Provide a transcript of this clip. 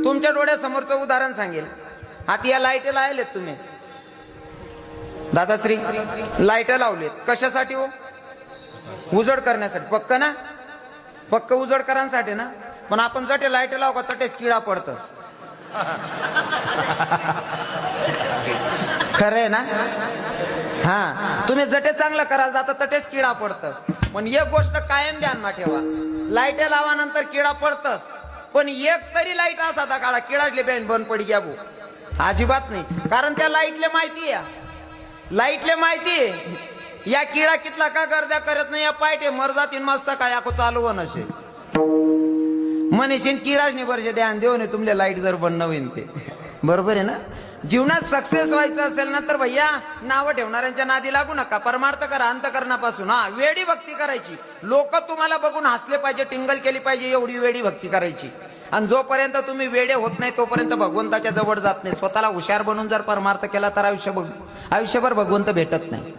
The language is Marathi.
तुमच्या डोळ्यासमोरचं उदाहरण सांगेल. आता या लाईट लावलेत तुम्ही दादाश्री, लाईट लावलेत कशासाठी हो? उजड करण्यासाठी. पक्क ना? पक्क उजड करांसाठी ना. पण आपण जटे लाईट लाव का तटेच किडा पडतस. खरंय ना? हा, तुम्ही जटे चांगलं करायला जाता तटेच किडा पडतस. पण एक गोष्ट कायम ध्यानात ठेवा, लाईट लावानंतर किडा पडतस, पण एक तरी लाईट असा था काळा किडाचले बॅन बंद पडी घ्या भाऊ. अजिबात नाही. कारण त्या लाईटले माहिती आहे, लाईटले माहिती आहे या किडा कितला का गर्द्या करत नाही. या पायटे मर जातीन मस्त काय आको चालू नसे मनीषीन किडाच नाही बरं ध्यान देऊ नये तुमले लाईट जर बंद होईन ते. बरोबर आहे ना? जीवनात सक्सेस व्हायचं असेल ना तर भैया नावं ठेवणाऱ्यांच्या नादी लागू नका. परमार्थ करा अंतकरणापासून. हा, वेडी भक्ती करायची. लोक तुम्हाला बघून हसले पाहिजे, टिंगल केली पाहिजे, एवढी वेडी भक्ती करायची. आणि जोपर्यंत तुम्ही वेडे होत नाही तोपर्यंत भगवंताच्या जवळ जात नाही. स्वतःला हुशार बनून जर परमार्थ केला तर आयुष्यभर भगवंत भेटत नाही.